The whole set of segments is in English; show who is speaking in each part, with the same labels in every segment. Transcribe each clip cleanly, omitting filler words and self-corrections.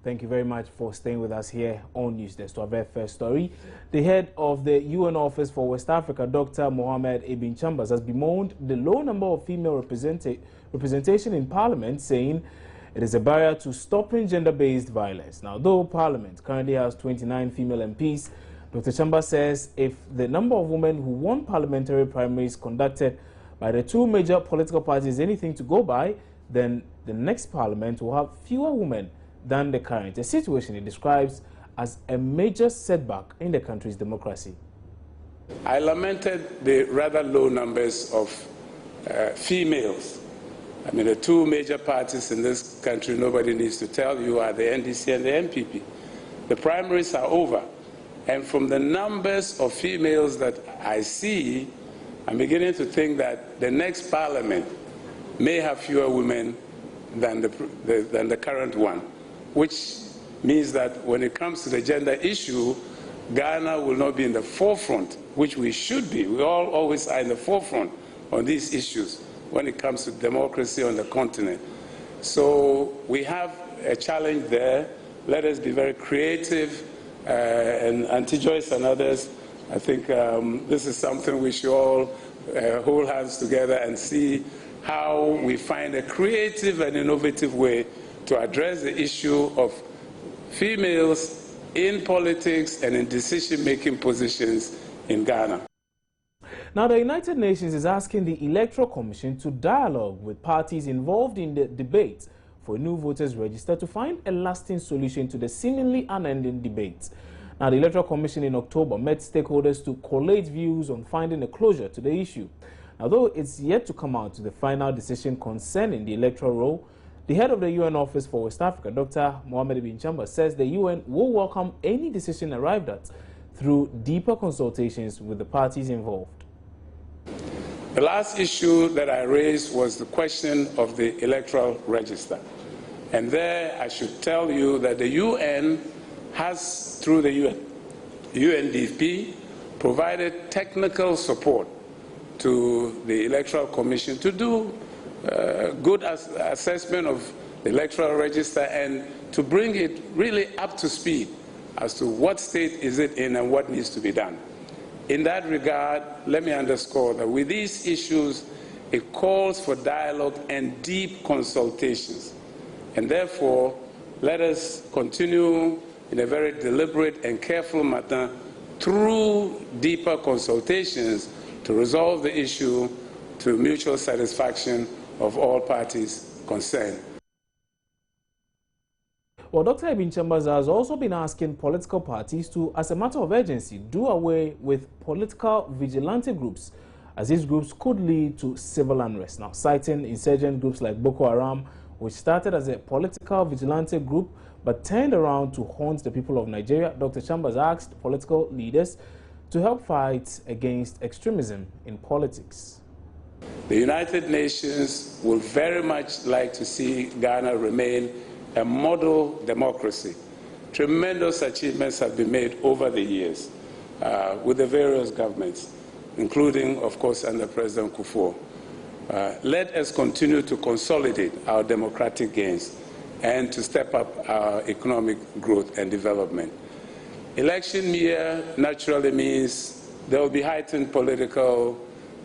Speaker 1: Thank you very much for staying with us here on News Desk. To our very first story, the head of the UN Office for West Africa, Dr. Mohamed Ibn Chambers, has bemoaned the low number of female representation in Parliament, saying it is a barrier to stopping gender-based violence. Now, though Parliament currently has 29 female MPs, Dr. Chambers says if the number of women who won parliamentary primaries conducted by the two major political parties is anything to go by, then the next Parliament will have fewer women than the current, a situation he describes as a major setback in the country's democracy.
Speaker 2: I lamented the rather low numbers of females. I mean, the two major parties in this country, nobody needs to tell you, are the NDC and the NPP. The primaries are over. And from the numbers of females that I see, I'm beginning to think that the next Parliament may have fewer women than the current one, which means that when it comes to the gender issue, Ghana will not be in the forefront, which we should be. We all always are in the forefront on these issues when it comes to democracy on the continent. So we have a challenge there. Let us be very creative, and Auntie Joyce and others, I think this is something we should all hold hands together and see how we find a creative and innovative way to address the issue of females in politics and in decision-making positions in Ghana.
Speaker 1: Now, the United Nations is asking the Electoral Commission to dialogue with parties involved in the debate for a new voters register to find a lasting solution to the seemingly unending debate. Now, the Electoral Commission in October met stakeholders to collate views on finding a closure to the issue. Now, though it's yet to come out to the final decision concerning the electoral roll, the head of the UN Office for West Africa, Dr. Mohamed Ibn Chambers, says the UN will welcome any decision arrived at through deeper consultations with the parties involved.
Speaker 2: The last issue that I raised was the question of the electoral register. And there I should tell you that the UN has, through the UNDP, provided technical support to the Electoral Commission to do good assessment of the electoral register and to bring it really up to speed as to what state is it in and what needs to be done. In that regard, let me underscore that with these issues, it calls for dialogue and deep consultations. And therefore, let us continue in a very deliberate and careful manner through deeper consultations to resolve the issue to mutual satisfaction of all parties concerned.
Speaker 1: Well, Dr. Ibn Chambers has also been asking political parties to, as a matter of urgency, do away with political vigilante groups, as these groups could lead to civil unrest. Now, citing insurgent groups like Boko Haram, which started as a political vigilante group but turned around to haunt the people of Nigeria, Dr. Chambers asked political leaders to help fight against extremism in politics.
Speaker 2: The United Nations would very much like to see Ghana remain a model democracy. Tremendous achievements have been made over the years with the various governments, including, of course, under President Kufuor. Let us continue to consolidate our democratic gains and to step up our economic growth and development. Election year naturally means there will be heightened political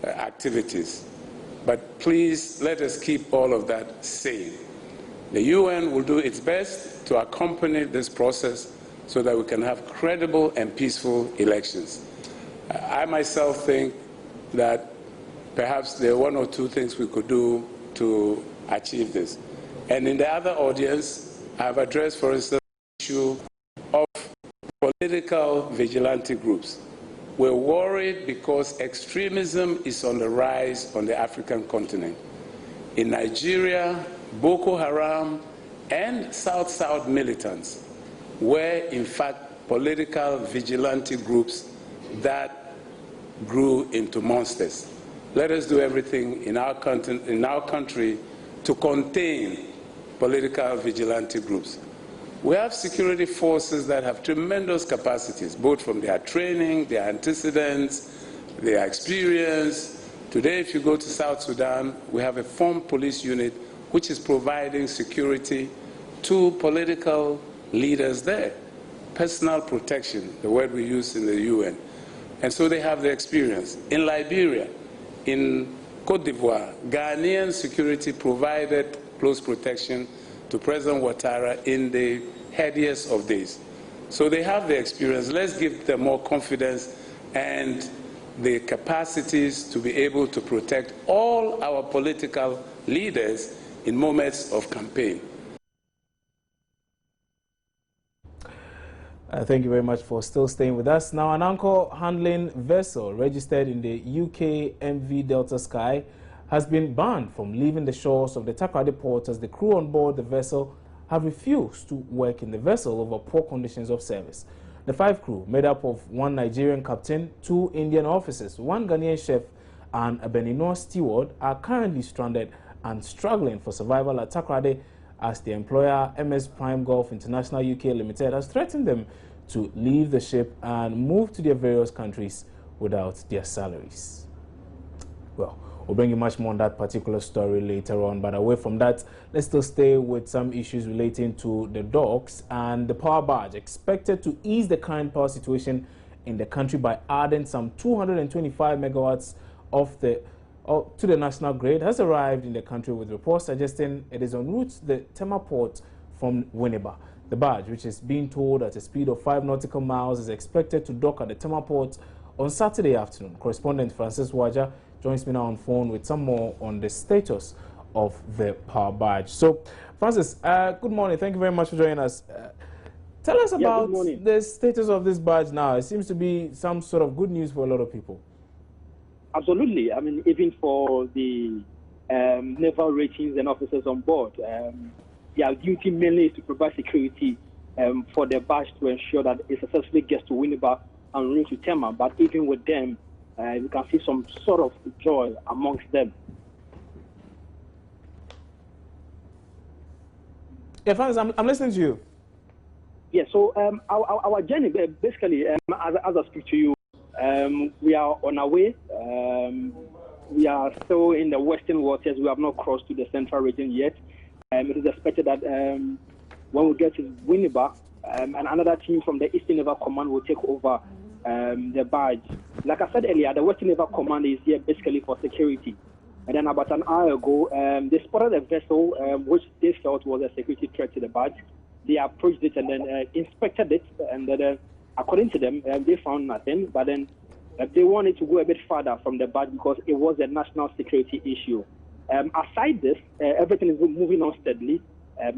Speaker 2: activities. But please let us keep all of that sane. The UN will do its best to accompany this process so that we can have credible and peaceful elections. I myself think that perhaps there are one or two things we could do to achieve this. And in the other audience, I have addressed, for instance, the issue of political vigilante groups. We're worried because extremism is on the rise on the African continent. In Nigeria, Boko Haram and South-South militants were, in fact, political vigilante groups that grew into monsters. Let us do everything in our country to contain political vigilante groups. We have security forces that have tremendous capacities, both from their training, their antecedents, their experience. Today, if you go to South Sudan, we have a formed police unit which is providing security to political leaders there. Personal protection, the word we use in the UN. And so they have the experience. In Liberia, in Cote d'Ivoire, Ghanaian security provided close protection to President Ouattara in the headiest of days. So they have the experience. Let's give them more confidence and the capacities to be able to protect all our political leaders in moments of campaign.
Speaker 1: Thank you very much for still staying with us. Now, an anchor handling vessel registered in the UK MV Delta Sky has been banned from leaving the shores of the Takoradi port as the crew on board the vessel have refused to work in the vessel over poor conditions of service. The 5 crew, made up of 1 Nigerian captain, 2 Indian officers, 1 Ghanaian chef, and a Beninese steward, are currently stranded and struggling for survival at Takoradi as the employer MS Prime Gulf International UK Limited has threatened them to leave the ship and move to their various countries without their salaries. Well, we'll bring you much more on that particular story later on, but away from that, let's still stay with some issues relating to the docks and the power barge, expected to ease the current power situation in the country by adding some 225 megawatts to the national grid, has arrived in the country, with reports suggesting it is en route to the Tema port from Winneba. The barge, which is being towed at a speed of 5 nautical miles, is expected to dock at the Tema port on Saturday afternoon. Correspondent Francis Waja joins me now on phone with some more on the status of the power barge. So, Francis, good morning. Thank you very much for joining us. Tell us about the status of this barge now. It seems to be some sort of good news for a lot of people.
Speaker 3: Absolutely. I mean, even for the naval ratings and officers on board, their duty mainly is to provide security for the barge to ensure that it successfully gets to Winneba and route to Tema. But even with them, you can see some sort of joy amongst them.
Speaker 1: Yeah, Francis, I'm listening to you.
Speaker 3: Yeah, so our journey, basically, as I speak to you, we are on our way. We are still in the western waters. We have not crossed to the central region yet. It is expected that when we get to Winneba, and another team from the Eastern Naval Command will take over the barge. Like I said earlier, the Western Naval Command is here basically for security. And then about an hour ago, they spotted a vessel which they felt was a security threat to the barge. They approached it and then inspected it, and then according to them, they found nothing, but then they wanted to go a bit further from the barge because it was a national security issue. Aside this, everything is moving on steadily.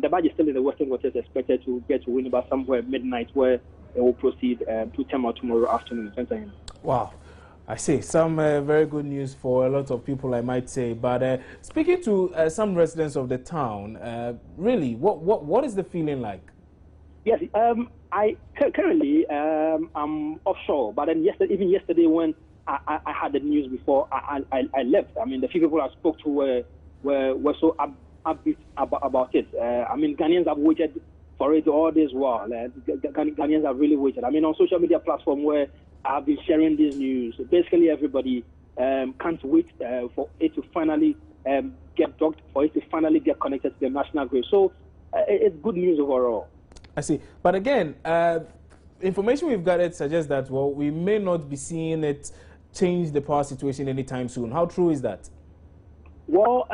Speaker 3: The barge is still in the western waters, expected to get to Winneba somewhere midnight, where it will proceed to Tema tomorrow afternoon.
Speaker 1: Wow. I see. Some very good news for a lot of people, I might say. But speaking to some residents of the town, really, what is the feeling like?
Speaker 3: Yes, I currently I'm offshore, but then even yesterday when I had the news before I left, I mean, the few people I spoke to were so upbeat about it. I mean, Ghanaians have waited for it all this while. Ghanaians have really waited. I mean, on social media platform where I've been sharing this news, basically everybody can't wait for it to finally get docked, for it to finally get connected to the national grid. So it's good news overall.
Speaker 1: I see. But again, information we've gathered suggests that, well, we may not be seeing it change the power situation anytime soon. How true is that?
Speaker 3: Well,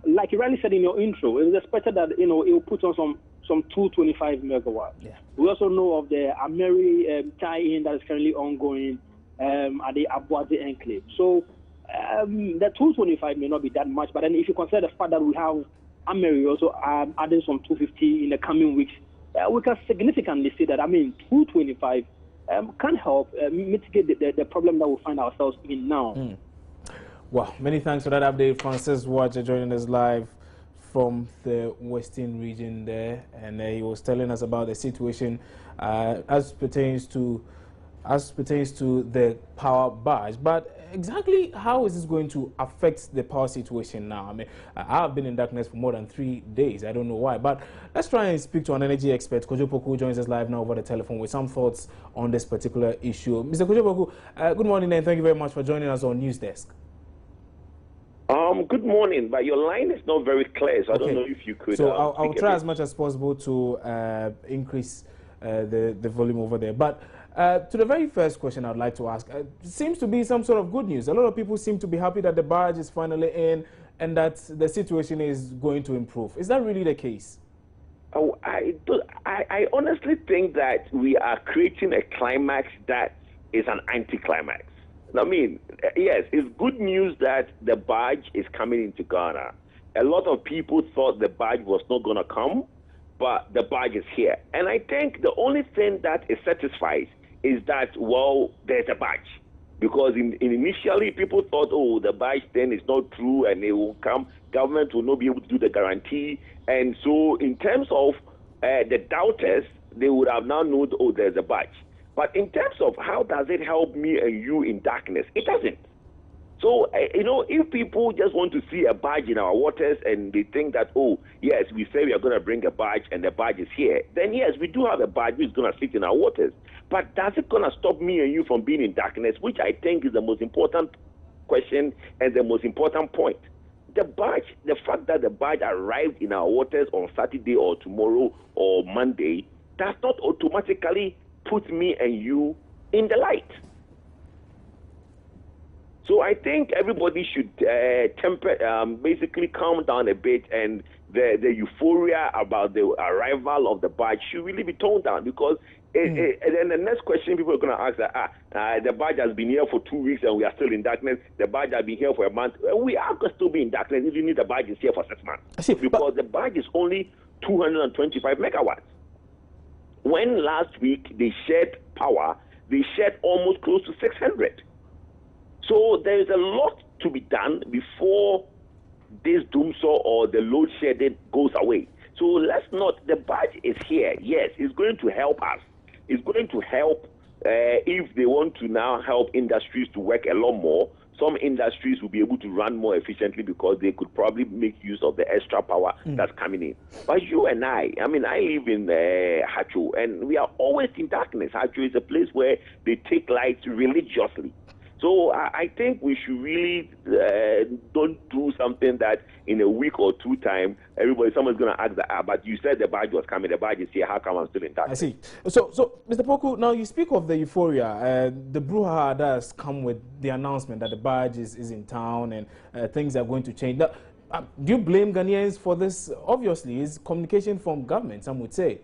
Speaker 3: like you rightly said in your intro, it is expected that, it will put on some 225 megawatts. Yeah. We also know of the Ameri tie-in that is currently ongoing at the Abuazi enclave. So the 225 may not be that much, but then if you consider the fact that we have Ameri also adding some 250 in the coming weeks, we can significantly see that, I mean, 225 can help mitigate the problem that we find ourselves in now.
Speaker 1: Well, many thanks for that update, Francis Watcher, joining us live from the western region there, and he was telling us about the situation as pertains to the power barge. But exactly how is this going to affect the power situation now? I mean, I've been in darkness for more than 3 days. I don't know why. But let's try and speak to an energy expert. Kojo Poku joins us live now over the telephone with some thoughts on this particular issue. Mr. Kojo Poku, good morning and thank you very much for joining us on News Desk.
Speaker 4: Good morning, but your line is not very clear, so I don't know if you could.
Speaker 1: So I'll try as much as possible to increase the volume over there. But to the very first question I'd like to ask, seems to be some sort of good news. A lot of people seem to be happy that the barge is finally in and that the situation is going to improve. Is that really the case?
Speaker 4: Oh, I honestly think that we are creating a climax that is an anticlimax. I mean, yes, it's good news that the barge is coming into Ghana. A lot of people thought the barge was not going to come, but the barge is here. And I think the only thing that is satisfied is that, well, there's a barge. Because initially people thought, oh, the barge thing is not true and it will come, government will not be able to do the guarantee. And so in terms of the doubters, they would have now known, oh, there's a barge. But in terms of how does it help me and you in darkness, it doesn't. So, if people just want to see a barge in our waters and they think that, oh, yes, we say we are going to bring a barge and the barge is here, then yes, we do have a barge which is going to sit in our waters. But does it going to stop me and you from being in darkness, which I think is the most important question and the most important point? The barge, the fact that the barge arrived in our waters on Saturday or tomorrow or Monday does not automatically put me and you in the light. So I think everybody should basically calm down a bit, and the euphoria about the arrival of the barge should really be toned down, because and then the next question people are going to ask that the barge has been here for 2 weeks and we are still in darkness. The barge has been here for a month. We are going to still be in darkness if you need the barge is here for 6 months. Because the barge is only 225 megawatts. When last week they shared power, they shared almost close to 600. So there is a lot to be done before this doomsday or the load shedding goes away. So let's not, the barge is here. Yes, it's going to help us. It's going to help if they want to now help industries to work a lot more. Some industries will be able to run more efficiently because they could probably make use of the extra power that's coming in. But you and I mean, I live in Hacho, and we are always in darkness. Hacho is a place where they take lights religiously. So I think we should really don't do something that in a week or two time, someone's going to ask that, but you said the barge was coming, the barge is here, how come I'm still in darkness?
Speaker 1: I see. So Mr. Poku, now you speak of the euphoria, the brouhaha that has come with the announcement that the barge is in town and things are going to change. Now, do you blame Ghanaians for this? Obviously, it's communication from government, some would say.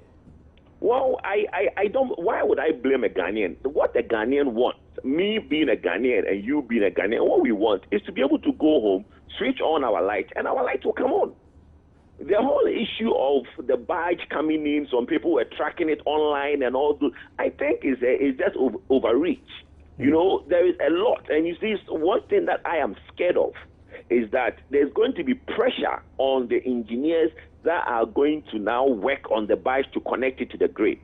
Speaker 4: Well, I don't. Why would I blame a Ghanaian? What a Ghanaian wants, me being a Ghanaian and you being a Ghanaian, what we want is to be able to go home, switch on our light, and our light will come on. The whole issue of the barge coming in, some people were tracking it online and all that, I think is just overreach. You know, there is a lot. And you see, one thing that I am scared of is that there's going to be pressure on the engineers that are going to now work on the barge to connect it to the grid.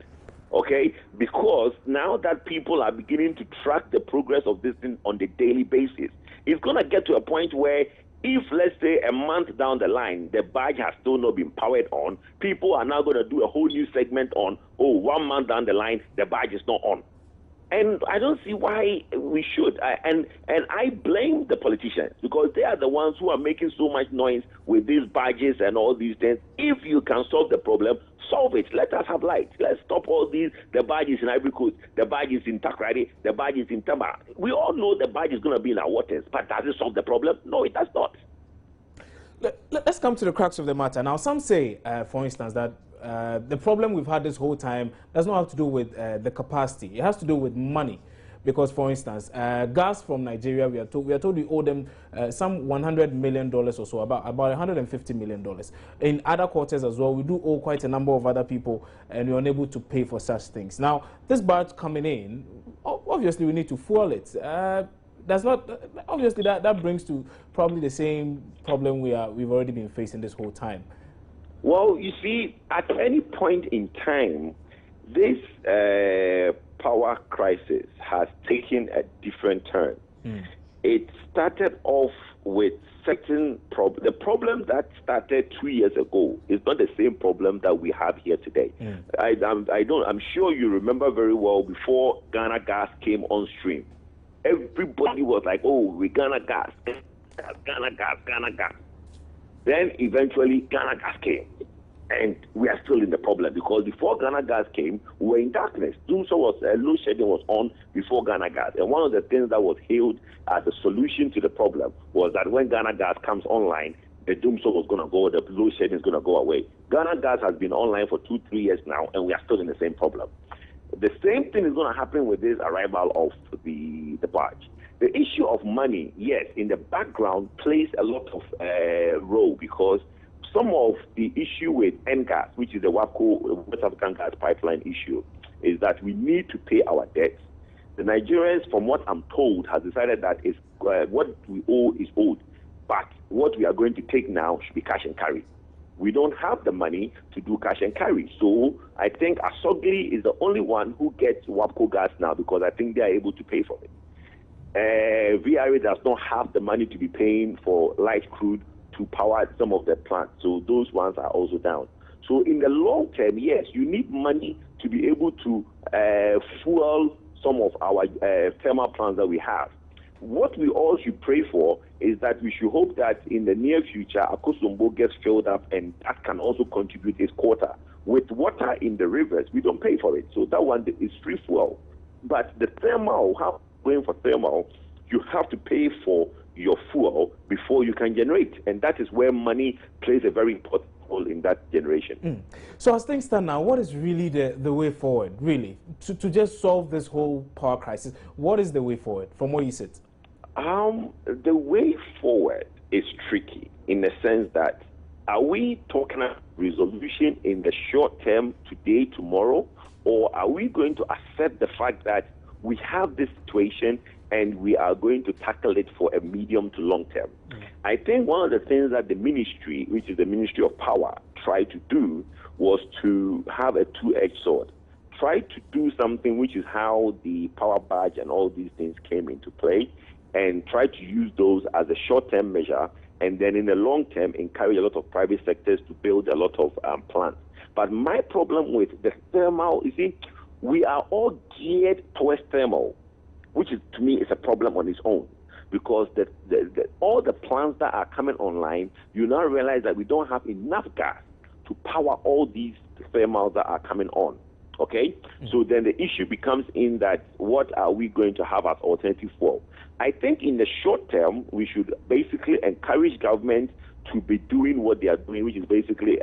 Speaker 4: Okay? Because now that people are beginning to track the progress of this thing on the daily basis, it's going to get to a point where if, let's say, a month down the line, the barge has still not been powered on, people are now going to do a whole new segment on, 1 month down the line, the barge is not on. And I don't see why we should. And I blame the politicians, because they are the ones who are making so much noise with these barges and all these things. If you can solve the problem, solve it. Let us have light. Let's stop all these. The barge is in Ivory Coast, the barge is in Takrady, the barge is in Tema. We all know the barge is going to be in our waters, but does it solve the problem? No, it does not.
Speaker 1: Let's come to the crux of the matter. Now, some say, for instance, that the problem we've had this whole time does not have to do with the capacity. It has to do with money. Because, for instance, gas from Nigeria, we are told we owe them some $100 million or so, about $150 million. In other quarters as well, we do owe quite a number of other people, and we're unable to pay for such things. Now, this barge coming in, obviously we need to fuel it. Obviously that brings to probably the same problem we've already been facing this whole time.
Speaker 4: Well, you see, at any point in time, this power crisis has taken a different turn. It started off with certain problems. The problem that started 2 years ago is not the same problem that we have here today. I'm sure you remember very well before Ghana Gas came on stream. Everybody was like, oh, we Ghana Gas. Ghana gas. Then eventually Ghana gas came. And we are still in the problem because before Ghana gas came, we were in darkness. Load shedding was on before Ghana gas. And one of the things that was hailed as a solution to the problem was that when Ghana gas comes online, the doomsday was going to go, the load shedding is going to go away. Ghana gas has been online for 2-3 years now, and we are still in the same problem. The same thing is going to happen with this arrival of the barge. The issue of money, yes, in the background plays a lot of role because some of the issue with NGAS, which is the WAPCO, West African Gas Pipeline issue, is that we need to pay our debts. The Nigerians, from what I'm told, have decided that what we owe is owed, but what we are going to take now should be cash and carry. We don't have the money to do cash and carry. So I think Asogli is the only one who gets WAPCO gas now because I think they are able to pay for it. VRA does not have the money to be paying for light crude to power some of the plants. So those ones are also down. So in the long term, yes, you need money to be able to fuel some of our thermal plants that we have. What we all should pray for is that we should hope that in the near future, Akosombo gets filled up and that can also contribute its quota. With water in the rivers, we don't pay for it. So that one is free fuel. But the thermal, going for thermal, you have to pay for your fuel before you can generate. And that is where money plays a very important role in that generation.
Speaker 1: So as things stand now, what is really the way forward, really, to just solve this whole power crisis? What is the way forward from where you sit?
Speaker 4: The way forward is tricky in the sense that are we talking about resolution in the short term, today, tomorrow, or are we going to accept the fact that we have this situation and we are going to tackle it for a medium to long term? I think one of the things that the ministry, which is the Ministry of Power, tried to do was to have a two-edged sword. Try to do something which is how the power badge and all these things came into play, and try to use those as a short-term measure, and then in the long term encourage a lot of private sectors to build a lot of plants. But my problem with the thermal, you see, we are all geared towards thermal, which is, to me, is a problem on its own. Because all the plants that are coming online, you now realize that we don't have enough gas to power all these thermals that are coming on. Okay? So then the issue becomes in that what are we going to have as alternative fuel? I think in the short term, we should basically encourage government to be doing what they are doing, which is basically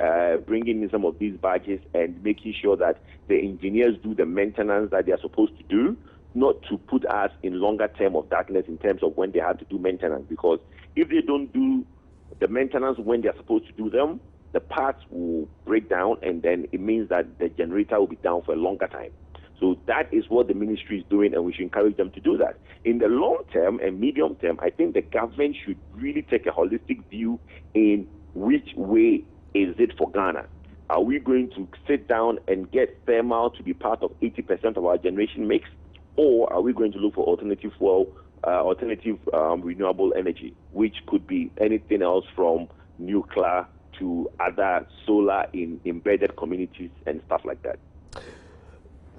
Speaker 4: bringing in some of these barges and making sure that the engineers do the maintenance that they are supposed to do, not to put us in longer term of darkness in terms of when they have to do maintenance. Because if they don't do the maintenance when they are supposed to do them, the parts will break down, and then it means that the generator will be down for a longer time. So that is what the ministry is doing, and we should encourage them to do that. In the long term and medium term, I think the government should really take a holistic view in which way is it for Ghana. Are we going to sit down and get thermal to be part of 80% of our generation mix, or are we going to look for alternative fuel, renewable energy, which could be anything else from nuclear to other solar in embedded communities and stuff like that?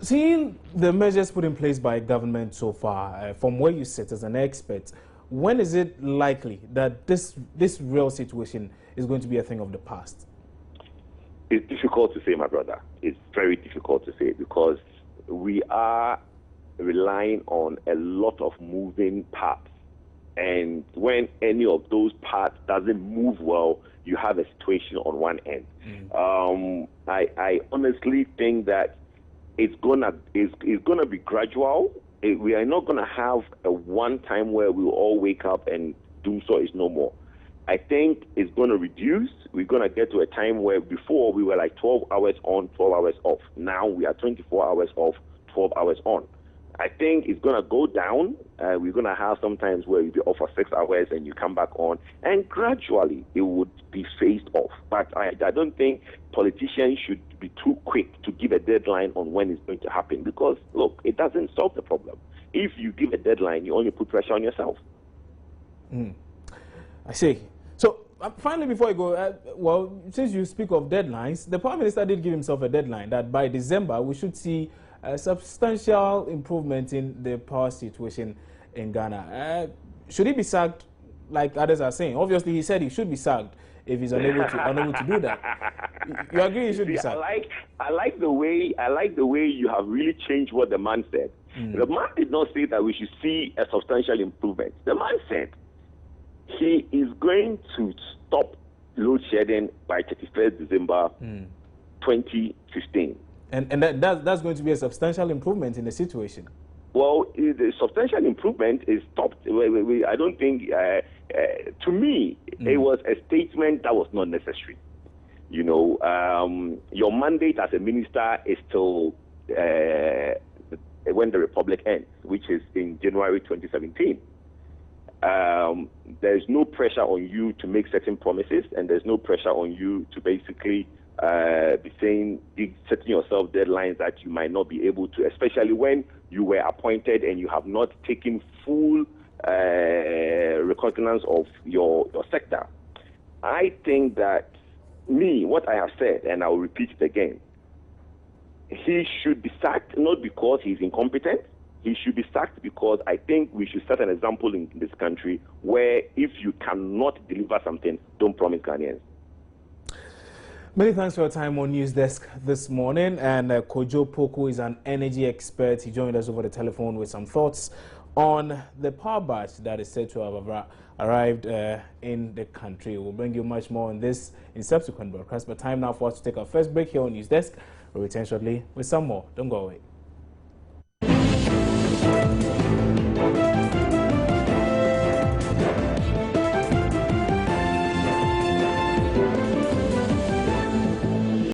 Speaker 1: Seeing the measures put in place by government so far, from where you sit as an expert, when is it likely that this real situation is going to be a thing of the past?
Speaker 4: It's difficult to say, my brother. It's very difficult to say because we are relying on a lot of moving parts. And when any of those parts doesn't move well, you have a situation on one end. I honestly think that it's gonna be gradual. We are not gonna have a one time where we will all wake up and doomsday is no more. I think it's gonna reduce. We're gonna get to a time where before we were like 12 hours on, 12 hours off. Now we are 24 hours off, 12 hours on. I think it's going to go down. We're going to have sometimes where you'll be off for 6 hours and you come back on, and gradually it would be phased off. But I don't think politicians should be too quick to give a deadline on when it's going to happen because, look, it doesn't solve the problem. If you give a deadline, you only put pressure on yourself.
Speaker 1: I see. So finally, before I go, well, since you speak of deadlines, the Prime Minister did give himself a deadline that by December we should see a substantial improvement in the power situation in Ghana. Should he be sacked like others are saying. Obviously, he said he should be sacked if he's unable to do that. You agree he should be sacked?
Speaker 4: I like the way you have really changed what the man said. The man did not say that we should see a substantial improvement. The man said he is going to stop load shedding by 31st December 2015.
Speaker 1: And that's going to be a substantial improvement in the situation.
Speaker 4: Well, the substantial improvement is stopped. I don't think, to me, it was a statement that was not necessary. You know, your mandate as a minister is till when the Republic ends, which is in January 2017. There's no pressure on you to make certain promises, and there's no pressure on you to basically be setting yourself deadlines that you might not be able to, especially when you were appointed and you have not taken full recognizance of your sector. I think that what I have said, and I will repeat it again, he should be sacked not because he's incompetent. He should be sacked because I think we should set an example in this country where if you cannot deliver something, don't promise Ghanaians.
Speaker 1: Many thanks for your time on News Desk this morning. And Kojo Poku is an energy expert. He joined us over the telephone with some thoughts on the power barge that is said to have arrived in the country. We'll bring you much more on this in subsequent broadcasts. But time now for us to take our first break here on News Desk. We'll return shortly with some more. Don't go away.